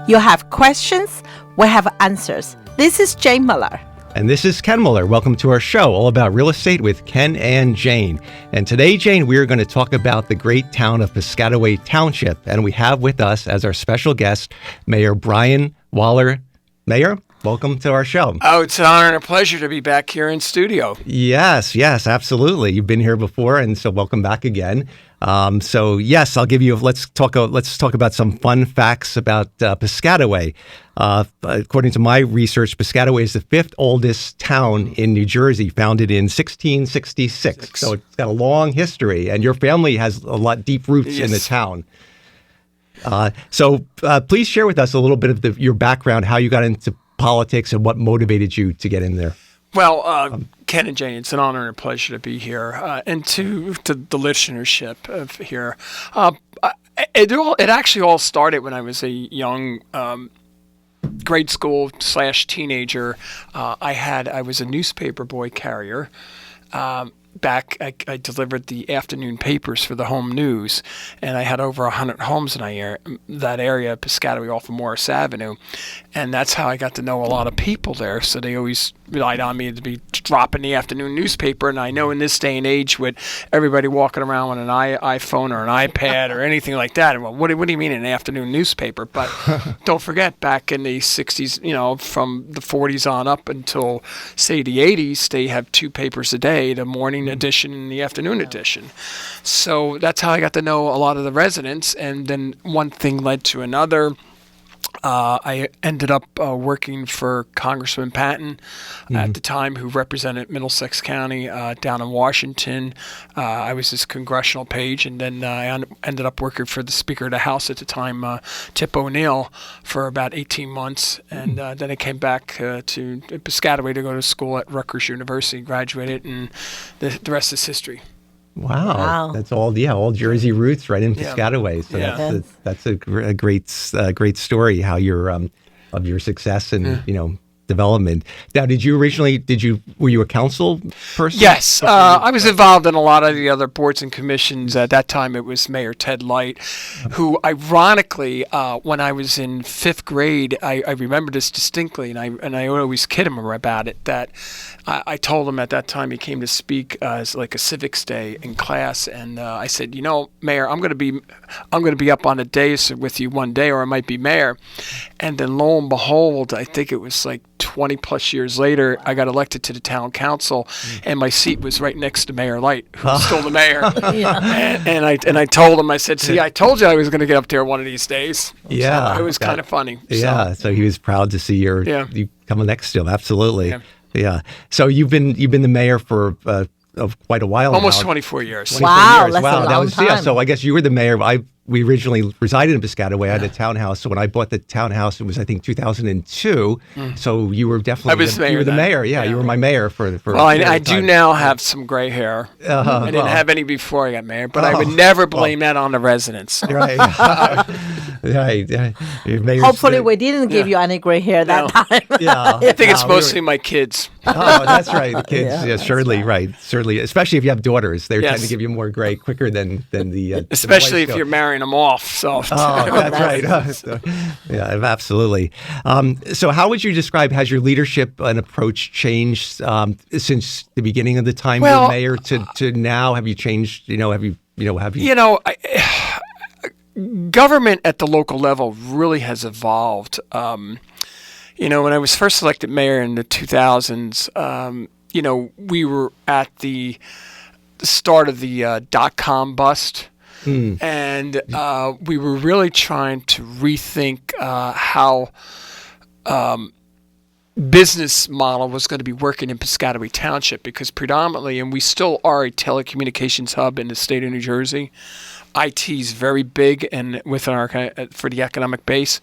You have questions, we have answers. This is Jane Muller. And this is Ken Muller. Welcome to our show, all about real estate with Ken and Jane. And today, Jane, we're going to talk about the great town of Piscataway Township. And we have with us as our special guest, Mayor Brian Wahler. Mayor, welcome to our show. Oh, it's an honor and a pleasure to be back here in studio. Yes, absolutely. You've been here before, and so welcome back again. I'll give you. Let's talk about some fun facts about Piscataway. According to my research, Piscataway is the fifth oldest town in New Jersey, founded in 1666. So it's got a long history, and your family has a lot deep roots in the town. Please share with us a little bit of your background, how you got into politics, and what motivated you to get in there. Well, Ken and Jane, it's an honor and a pleasure to be here, and to the listenership of here. It actually all started when I was a young grade school / teenager. I was a newspaper boy carrier. I delivered the afternoon papers for the home news, and I had over 100 homes in that area, Piscataway off of Morris Avenue, and that's how I got to know a lot of people there. So they always relied on me to be dropping the afternoon newspaper, and I know in this day and age with everybody walking around with an iPhone or an iPad or anything like that, well, what do you mean an afternoon newspaper? But don't forget, back in the 60s, from the 40s on up until, say, the 80s, they have two papers a day, the morning edition and the afternoon edition. So that's how I got to know a lot of the residents, and then one thing led to another. I ended up working for Congressman Patton at the time, who represented Middlesex County down in Washington. I was his congressional page, and then I ended up working for the Speaker of the House at the time, Tip O'Neill, for about 18 months. And then I came back to Piscataway to go to school at Rutgers University, graduated, and the rest is history. Wow. That's all Jersey roots right in Piscataway. So that's a great story, how of your success and development. Now, were you a council person? Yes, I was involved in a lot of the other boards and commissions. At that time, it was Mayor Ted Light, who, ironically, when I was in fifth grade, I remember this distinctly, and I always kid him about it, that I told him at that time he came to speak as like a civics day in class, and I said, Mayor, I'm going to be up on a dais with you one day, or I might be mayor. And then lo and behold, I think it was like 20 plus years later, I got elected to the town council, and my seat was right next to Mayor Light, who was still the mayor. And I told him, I said, see, I told you I was going to get up there one of these days. Yeah. So it was kind of funny. So he was proud to see you coming next to him. Absolutely. Yeah. So you've been the mayor for quite a while Almost now. 24 years. 24 wow, years. That's a long time. So I guess you were the mayor. We originally resided in Piscataway. I had a townhouse. So when I bought the townhouse, it was, I think, 2002. So you were definitely the mayor. Yeah, you were my mayor for Well, I do now have some gray hair. I didn't have any before I got mayor, but I would never blame that on the residents. Right. Right. Hopefully we didn't give you any gray hair that time. Yeah. I think it's mostly my kids. Oh, that's right. The kids, certainly, right. Certainly, especially if you have daughters. They tend to give you more gray quicker than the especially if you're marrying them off. So. That's right. Yeah, absolutely. So how would you describe, has your leadership and approach changed since the beginning of the time you're mayor to now? Have you changed? Government at the local level really has evolved. When I was first elected mayor in the 2000s, we were at the start of the dot-com bust. And we were really trying to rethink how business model was going to be working in Piscataway Township, because predominantly, and we still are a telecommunications hub in the state of New Jersey, IT is very big and within our for the economic base.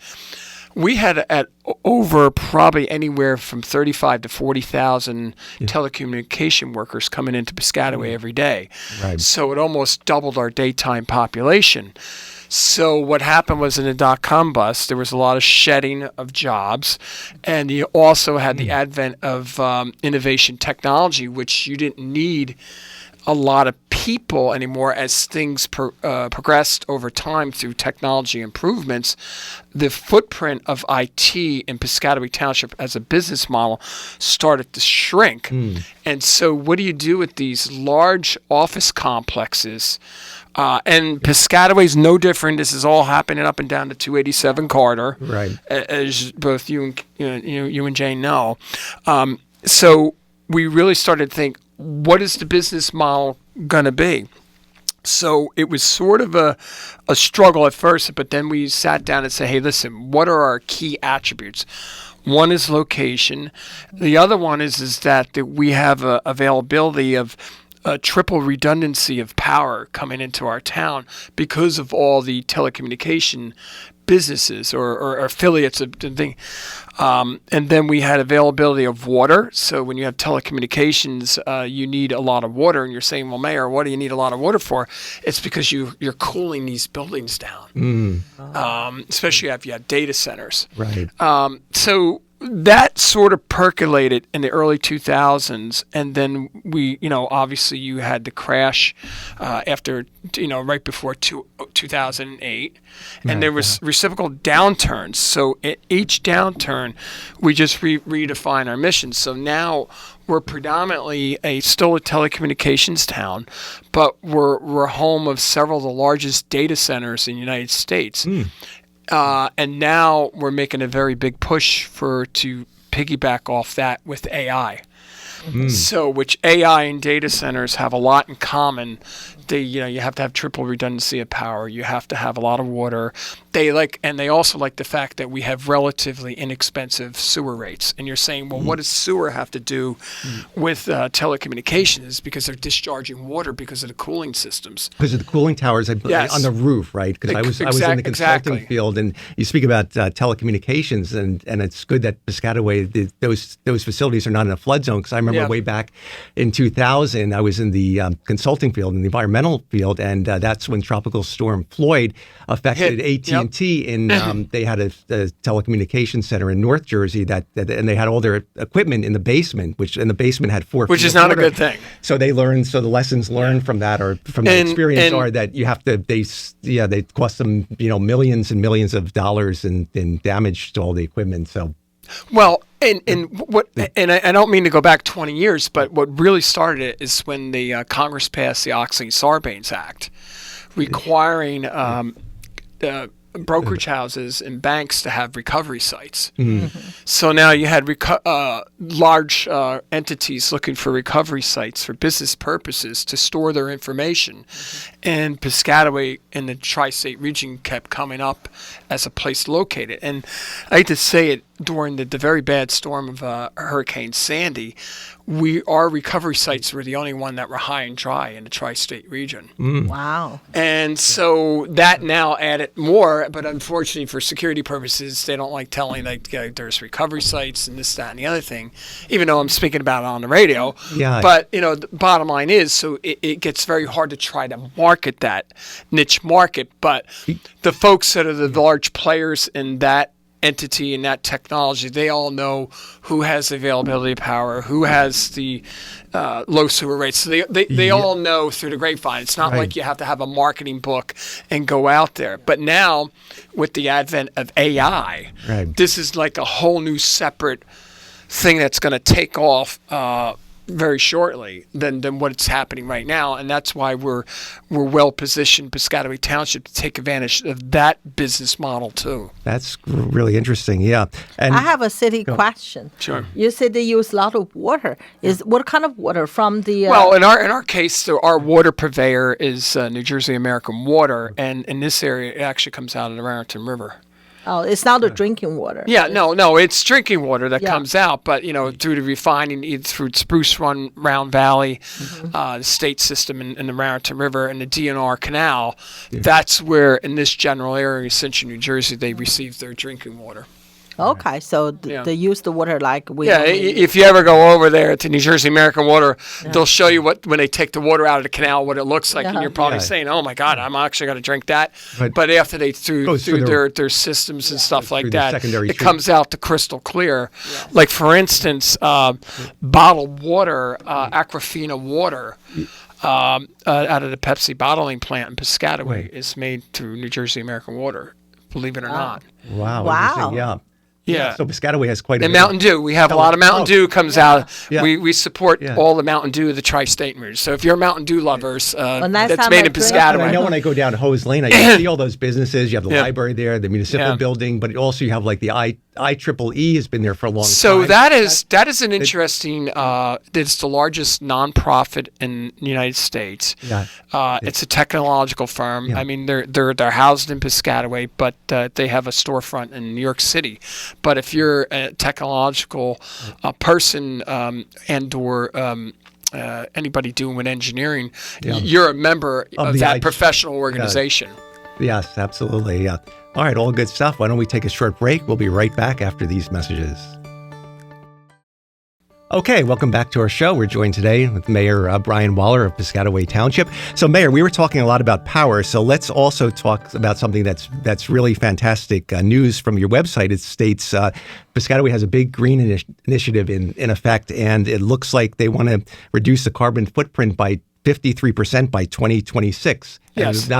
We had at over probably anywhere from 35 to 40,000 telecommunication workers coming into Piscataway every day. Right. So it almost doubled our daytime population. So what happened was, in the dot-com bust, there was a lot of shedding of jobs, and you also had the advent of innovation technology, which you didn't need a lot of people anymore as things progressed over time through technology improvements. The footprint of IT in Piscataway Township as a business model started to shrink. And so what do you do with these large office complexes? And Piscataway is no different. This is all happening up and down the 287 corridor, Right. as both you and Jane know. So we really started to think, what is the business model going to be? So it was sort of a struggle at first, but then we sat down and said, hey, listen, what are our key attributes? One is location. The other one is that we have availability of a triple redundancy of power coming into our town because of all the telecommunication businesses or affiliates of the thing. And then we had availability of water. So when you have telecommunications, you need a lot of water. And you're saying, well, Mayor, what do you need a lot of water for? It's because you're cooling these buildings down, especially if you have data centers. Right. So that sort of percolated in the early 2000s, and then we, obviously you had the crash after, right before 2008, and there was reciprocal downturns. So at each downturn, we just redefine our mission. So now we're predominantly still a telecommunications town, but we're home of several of the largest data centers in the United States. And now we're making a very big push to piggyback off that with AI. So, which AI and data centers have a lot in common. You have to have triple redundancy of power. You have to have a lot of water. They also like the fact that we have relatively inexpensive sewer rates. And you're saying, well, what does sewer have to do with telecommunications? Because they're discharging water because of the cooling systems. Because of the cooling towers on the roof, right? Because I was in the consulting field, and you speak about telecommunications, and it's good that Piscataway, those facilities are not in a flood zone. Because I remember way back in 2000, I was in the consulting field, in the environmental field, and that's when Tropical Storm Floyd affected AT&T. They had a telecommunications center in North Jersey and they had all their equipment in the basement, and the basement had 4 feet which is not water. A good thing. So the lessons learned from that, or from the experience, are that you have to. They cost them millions and millions of dollars in damage to all the equipment. So. Well, and I don't mean to go back 20 years, but what really started it is when the Congress passed the Oxley-Sarbanes Act, requiring brokerage houses and banks to have recovery sites. So now you had large entities looking for recovery sites for business purposes to store their information. And Piscataway in the tri-state region kept coming up as a place to locate it. And I hate to say it, during the very bad storm of Hurricane Sandy, our recovery sites were the only one that were high and dry in the tri-state region. Wow. And so that now added more, but unfortunately for security purposes, they don't like telling there's recovery sites and this, that, and the other thing, even though I'm speaking about it on the radio. Yeah. But, the bottom line is, so it gets very hard to try to market that niche market. But the folks that are the large players in that entity and that technology, they all know who has the availability of power, who has the low sewer rates. So they all know through the grapevine. It's not like you have to have a marketing book and go out there. But now, with the advent of AI, this is like a whole new separate thing that's going to take off very shortly than what's happening right now, and that's why we're well positioned, Piscataway Township, to take advantage of that business model too. That's really interesting. Yeah, and I have a city question. Sure. You said they use a lot of water. What kind of water from the? Well, in our case, so our water purveyor is New Jersey American Water, and in this area, it actually comes out of the Raritan River. Oh, it's not the drinking water. Yeah, no, it's drinking water that comes out, but through the refining, either through Spruce Run, Round Valley, the state system in the Raritan River, and the DNR Canal, that's where in this general area, Central New Jersey, they receive their drinking water. Okay, so they use the water like we. Yeah, if you ever go over there to New Jersey American Water, they'll show you when they take the water out of the canal, what it looks like, and you're probably saying, "Oh my God, I'm actually going to drink that." But after they through their systems and stuff like that, it comes out to crystal clear. Like for instance, bottled water, Aquafina water. out of the Pepsi bottling plant in Piscataway is made through New Jersey American Water, believe it or not. Wow. Wow. Interesting. Yeah. Yeah. So Piscataway has quite a And bit. Mountain Dew. We have a lot of Mountain Dew comes out. Yeah. We support Yeah. all the Mountain Dew of the tri-state region. So if you're Mountain Dew lovers, last that's time made I in drank And I Piscataway. know when I go down Hose Lane, I can see all those businesses. You have the Yeah. library there, the municipal Yeah. building, but also you have like the IEEE has been there for a long So time. that is an interesting. It's the largest nonprofit in the United States. Yeah. It's a technological firm. Yeah. I mean, they're housed in Piscataway, but they have a storefront in New York City. But if you're a technological person and/or anybody doing with engineering, you're a member of the that professional organization. Yes, absolutely. Yeah. All right, all good stuff. Why don't we take a short break? We'll be right back after these messages. Okay, welcome back to our show. We're joined today with Mayor Brian Wahler of Piscataway Township. So, Mayor, we were talking a lot about power. So let's also talk about something that's really fantastic news from your website. It states Piscataway has a big green initiative in effect, and it looks like they want to reduce the carbon footprint by 53% by 2026. Yes. And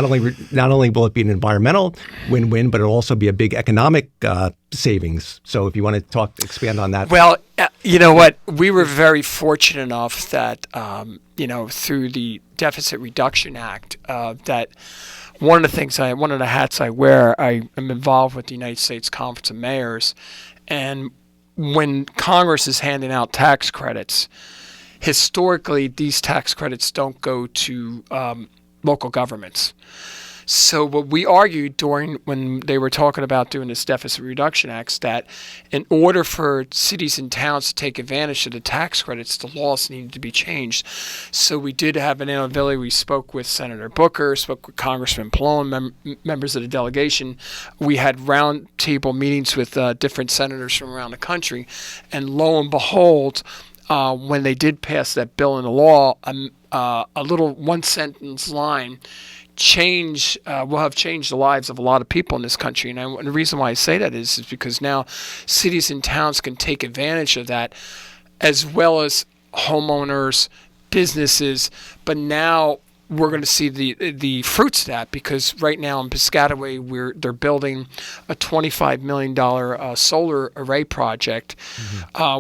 not only will it be an environmental win-win, but it'll also be a big economic savings. So if you want to expand on that. Well, you know what? We were very fortunate enough that, through the Deficit Reduction Act, that one of the hats I wear, I am involved with the United States Conference of Mayors. And when Congress is handing out tax credits, historically, these tax credits don't go to local governments. So what we argued when they were talking about doing this Deficit Reduction Act, that in order for cities and towns to take advantage of the tax credits, the laws needed to be changed. So we did have an inability. We spoke with Senator Booker, spoke with Congressman Pallone, members of the delegation. We had roundtable meetings with different senators from around the country. And lo and behold, when they did pass that bill into law, a little one-sentence line will have changed the lives of a lot of people in this country. And the reason why I say that is because now cities and towns can take advantage of that, as well as homeowners, businesses. But now we're going to see the fruits of that, because right now in Piscataway they're building a $25 million solar array project,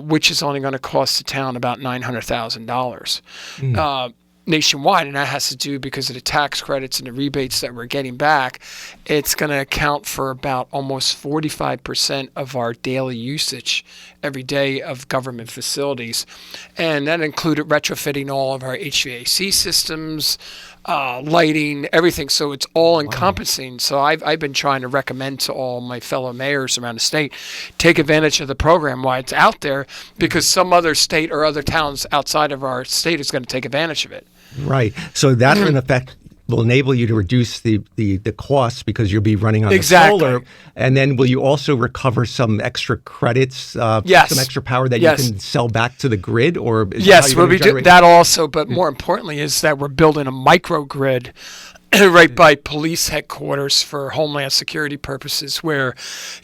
which is only going to cost the town about $900,000 nationwide, and that has to do because of the tax credits and the rebates that we're getting back. It's going to account for about almost 45% of our daily usage every day of government facilities, and that included retrofitting all of our HVAC systems, lighting, everything. So it's all encompassing. So I've been trying to recommend to all my fellow mayors around the state, take advantage of the program while it's out there, because some other state or other towns outside of our state is going to take advantage of it. Right. So that, in effect, will enable you to reduce the costs, because you'll be running on Exactly. the solar. And then will you also recover some extra credits, Yes. some extra power that Yes. you can sell back to the grid? Or is Yes, that how we'll you're be gonna doing generate- that also. But more importantly is that we're building a microgrid right by police headquarters for Homeland Security purposes, where,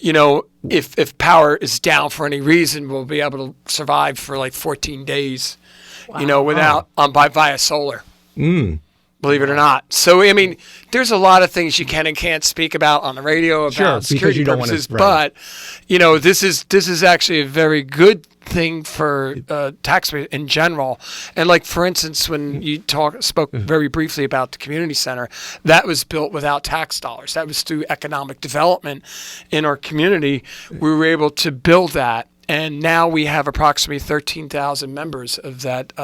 if power is down for any reason, we'll be able to survive for like 14 days, without via solar. Believe it or not. So, I mean, there's a lot of things you can and can't speak about on the radio about Sure, because security you don't wanna- purposes, right. but, this is actually a very good thing for taxpayers in general. And like, for instance, when you spoke very briefly about the community center, that was built without tax dollars. That was through economic development in our community. We were able to build that. And now we have approximately 13,000 members of that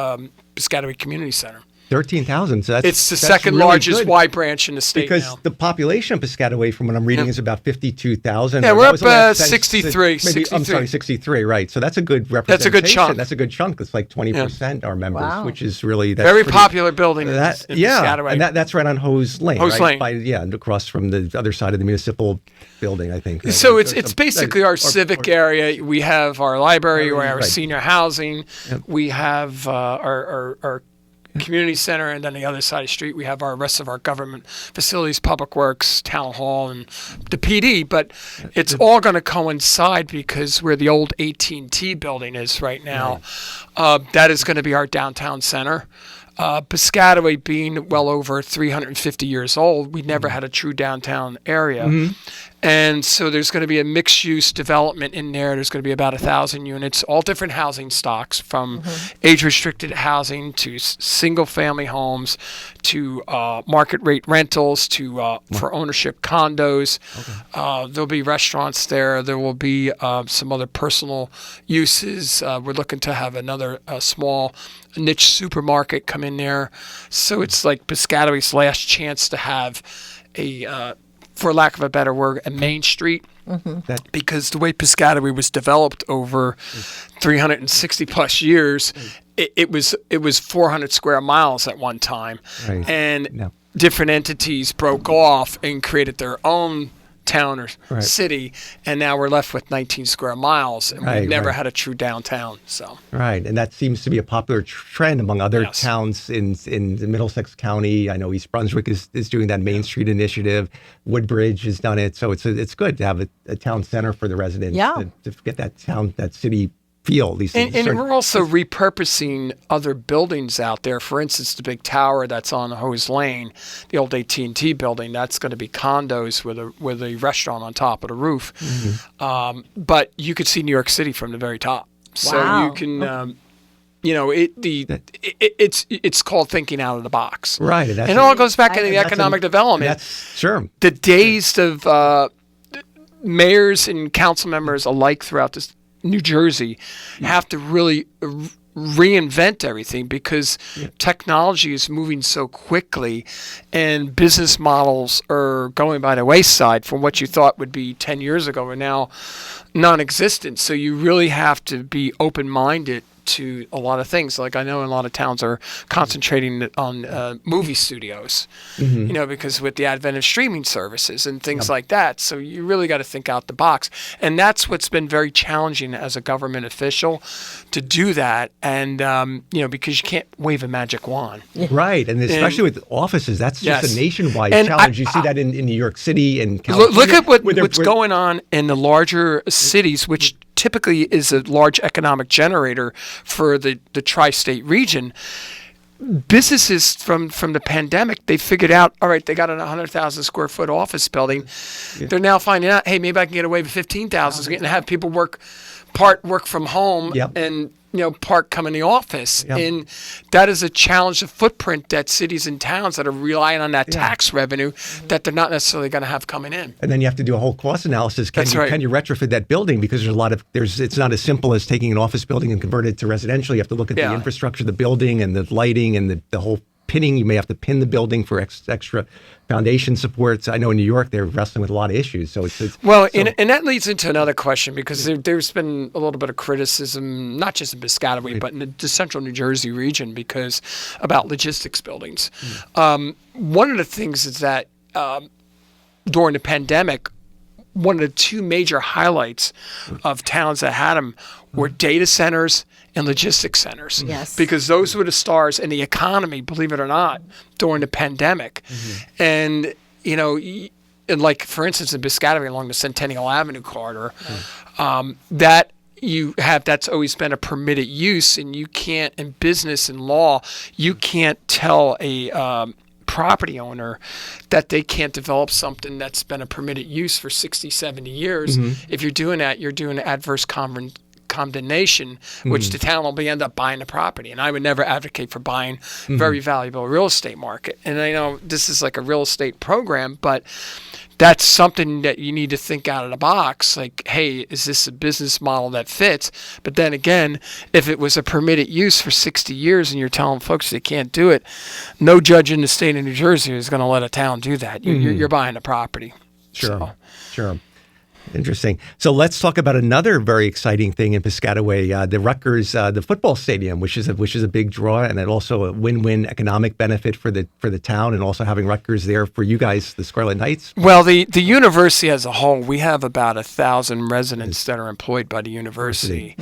Piscataway Community Center. 13,000. So It's the that's second really largest good, Y branch in the state because now. the population of Piscataway, from what I'm reading, is about 52,000. Yeah, Or we're that was up, the last census- 63, Maybe, I'm sorry, 63. Right. So that's a good representation. That's a good chunk. That's a good chunk. It's like 20% are members, Wow. which is really that's Very pretty- popular building in That, Piscataway. and that's right on Hose Lane. Hose right? Lane. And across from the other side of the municipal building, I think. So it's basically our civic area. We have our library, we have our Right. senior housing, we have our community center, and then the other side of the street we have our rest of our government facilities, public works, town hall, and the PD. But it's all going to coincide, because where the old AT&T building is right now, that is going to be our downtown center. Piscataway being well over 350 years old, we never had a true downtown area. And so there's going to be a mixed-use development in there. There's going to be about 1,000 units, all different housing stocks, from age-restricted housing to single-family homes to market-rate rentals to for ownership condos. There'll be restaurants there. There will be some other personal uses. We're looking to have another small niche supermarket come in there. So it's like Piscataway's last chance to have a for lack of a better word, a main street, because the way Piscataway was developed over 360 plus years, it was 400 square miles at one time, and different entities broke off and created their own town or city, and now we're left with 19 square miles, and we've never had a true downtown. So and that seems to be a popular trend among other towns in Middlesex County. I know East Brunswick is doing that Main Street initiative. Woodbridge has done it, so it's good to have a town center for the residents to get that city feel. These things. And we're also repurposing other buildings out there. For instance, the big tower that's on Hose Lane, the old AT&T building, that's going to be condos with a restaurant on top of the roof. But you could see New York City from the very top. So you can, it's called thinking out of the box. Right. And it all goes back into the economic development. The days of mayors and council members alike throughout this New Jersey have to really reinvent everything, because technology is moving so quickly and business models are going by the wayside from what you thought would be 10 years ago are now non-existent. So you really have to be open-minded to a lot of things. Like I know a lot of towns are concentrating on movie studios, because with the advent of streaming services and things like that. So you really got to think out the box. And that's what's been very challenging as a government official, to do that. And, because you can't wave a magic wand. Right. And especially with offices, that's just a nationwide challenge. You see that in New York City and California. Look at what's going on in the larger cities, which typically is a large economic generator for the tri-state region. Businesses from the pandemic, they figured out, all right, they got a 100,000 square foot office building. They're now finding out, hey, maybe I can get away with 15,000 and have people work from home and part come in the office. And that is a challenge, a footprint that cities and towns that are relying on that tax revenue that they're not necessarily going to have coming in. And then you have to do a whole cost analysis. Can you retrofit that building? Because it's not as simple as taking an office building and convert it to residential. You have to look at the infrastructure of the building and the lighting and the whole pinning. You may have to pin the building for extra foundation supports. I know in New York they're wrestling with a lot of issues. So and that leads into another question, because there's been a little bit of criticism, not just in Piscataway, but in the central New Jersey region, because about logistics buildings. One of the things is that during the pandemic, one of the two major highlights of towns that had them were data centers and logistics centers. Because those were the stars in the economy, believe it or not, during the pandemic. And, like, for instance, in Piscataway along the Centennial Avenue corridor, that's always been a permitted use, and you can't, in business and law, you can't tell a property owner that they can't develop something that's been a permitted use for 60, 70 years. If you're doing that, you're doing adverse condemnation, which the town will end up buying the property. And I would never advocate for buying very valuable real estate market. And I know this is like a real estate program, but that's something that you need to think out of the box. Like, hey, is this a business model that fits? But then again, if it was a permitted use for 60 years and you're telling folks they can't do it, no judge in the state of New Jersey is going to let a town do that. You're buying the property. Sure. Interesting. So let's talk about another very exciting thing in Piscataway, the Rutgers, the football stadium, which is a big draw, and it also a win-win economic benefit for the town, and also having Rutgers there for you guys, the Scarlet Knights. Well, the university as a whole, we have about 1,000 residents that are employed by the university.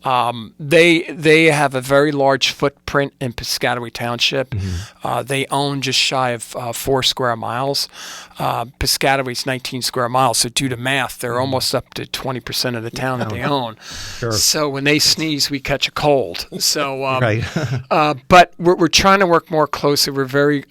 They have a very large footprint in Piscataway Township. They own just shy of 4 square miles. Piscataway's 19 square miles, so due to math, they're almost up to 20% of the town that they own. Sure. So when they sneeze, we catch a cold. So, Right. but we're trying to work more closely. We're very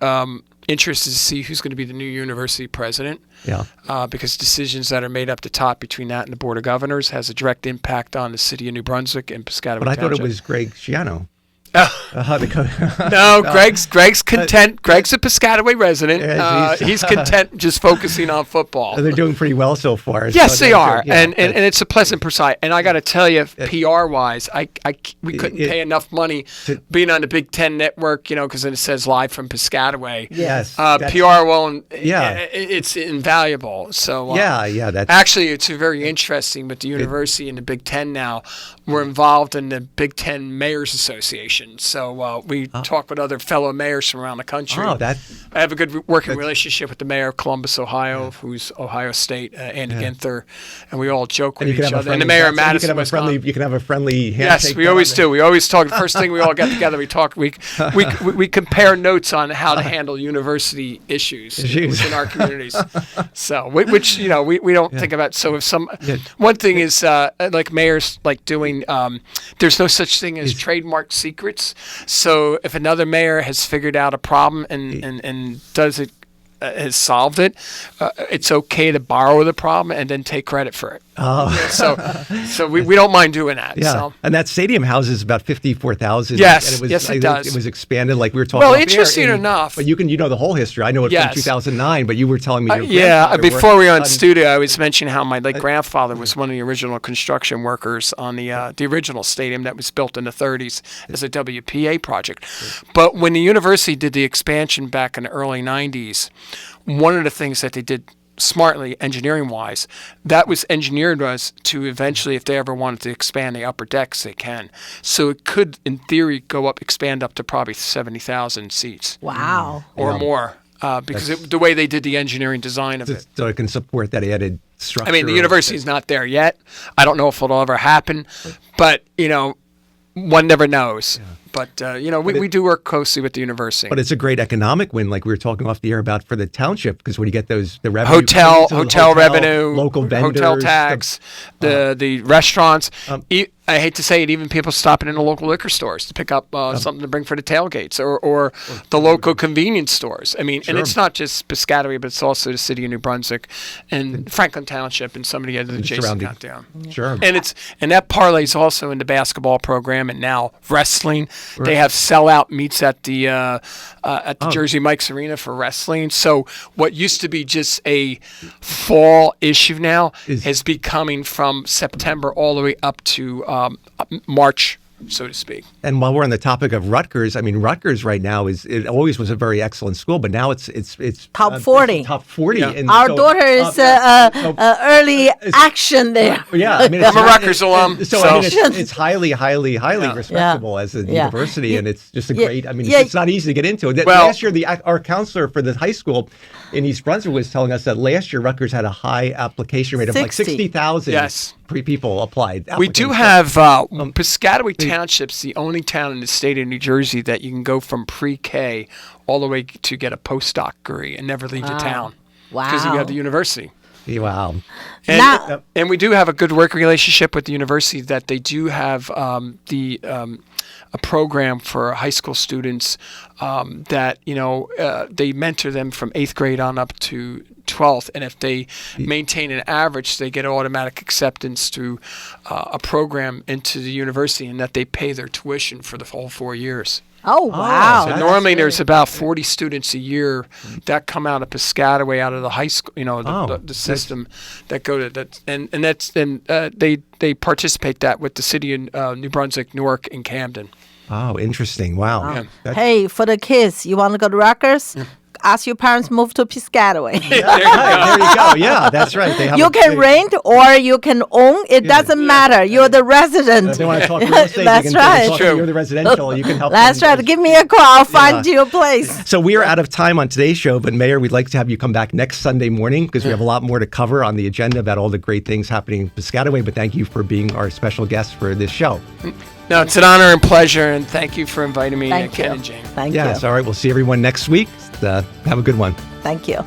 interested to see who's going to be the new university president. Yeah. Because decisions that are made up the top between that and the Board of Governors has a direct impact on the city of New Brunswick and Piscataway But I Township. thought it was Greg Schiano. No, Greg's content. Greg's a Piscataway resident. Yeah, He's content just focusing on football. They're doing pretty well so far. Yes, so they are, yeah, and it's a pleasant pursuit. And I got to tell you, PR-wise, we couldn't pay enough money being on the Big Ten network, because then it says live from Piscataway. Yes. PR won't. Yeah. It's invaluable. So yeah. That's actually, it's very interesting with the university and the Big Ten now. We're involved in the Big Ten Mayors Association, so we talk with other fellow mayors from around the country. I have a good working relationship with the mayor of Columbus, Ohio, who's Ohio State, Andy Ginther, and we all joke with each other. And the mayor of Madison, Wisconsin. You can have a friendly handshake. Yes, we always do. We always talk. The first thing we all get together, we talk. We compare notes on how to handle university issues within our communities. So, which we don't think about. So if one thing is like mayors like doing. There's no such thing as trademark secrets. So if another mayor has figured out a problem and does it, has solved it, it's okay to borrow the problem and then take credit for it. Oh. So we don't mind doing that. Yeah. So. And that stadium houses about 54,000. Yes, and it does. It was expanded like we were talking Well, off interesting air, enough. But you know the whole history. I know it from 2009, but you were telling me your before we were on studio, I was mentioning how my late grandfather was one of the original construction workers on the original stadium that was built in the 30s as a WPA project. But when the university did the expansion back in the early 90s, one of the things that they did smartly, engineering-wise, that was engineered was to eventually, if they ever wanted to expand the upper decks, they can. So it could, in theory, expand up to probably 70,000 seats. Wow. Or more, because the way they did the engineering design of it. So it can support that added structure. I mean, the university's not there yet. I don't know if it'll ever happen, but, one never knows. Yeah. But, we do work closely with the university. But it's a great economic win, like we were talking off the air about for the township, because when you get the revenue. Hotel revenue. Local vendors. Hotel tax, the restaurants. I hate to say it, even people stopping in the local liquor stores to pick up something to bring for the tailgates or the local convenience stores. I mean, and it's not just Piscataway, but it's also the city of New Brunswick and Franklin Township and some of the other adjacent towns. Sure. And that parlays also in the basketball program and now wrestling. Right. They have sellout meets at the Jersey Mike's Arena for wrestling. So what used to be just a fall issue now is becoming from September all the way up to March, so to speak. And while we're on the topic of Rutgers, I mean, Rutgers right now it always was a very excellent school, but now it's top 40. It's top 40. Yeah. And our daughter is early action there. Yeah, I mean, I'm a Rutgers alum. I mean, it's highly respectable as a university, and it's just a great. I mean, it's not easy to get into. Last year, our counselor for the high school in East Brunswick was telling us that last year Rutgers had a high application rate of like 60,000. Yes. People applied. We do have Piscataway Township's the only town in the state of New Jersey that you can go from pre-K all the way to get a postdoc degree and never leave the town. Wow. Because you have the university. Wow. And we do have a good working relationship with the university that they do have a program for high school students that, they mentor them from 8th grade on up to 12th. And if they maintain an average, they get automatic acceptance to a program into the university and that they pay their tuition for the whole 4 years. Oh, wow. So normally there's about 40 students a year that come out of Piscataway, out of the high school, the system that go to that. And they participate that with the city of New Brunswick, Newark, and Camden. Oh, interesting. Wow. Yeah. Hey, for the kids, you want to go to Rutgers? ask your parents move to Piscataway. There you go. Yeah, that's right. They have You can rent or you can own. It doesn't matter. You're the resident. If they want to talk real estate, That's they can right. talk to you, the residential. You can help That's them. right. Give me a call. I'll find you a place. So we are out of time on today's show, but Mayor, we'd like to have you come back next Sunday morning because we have a lot more to cover on the agenda about all the great things happening in Piscataway. But thank you for being our special guest for this show. No, it's an honor and pleasure, and thank you for inviting me, Thank Ken you. and Jane. Thank Yes. you. All right. We'll see everyone next week. Have a good one. Thank you.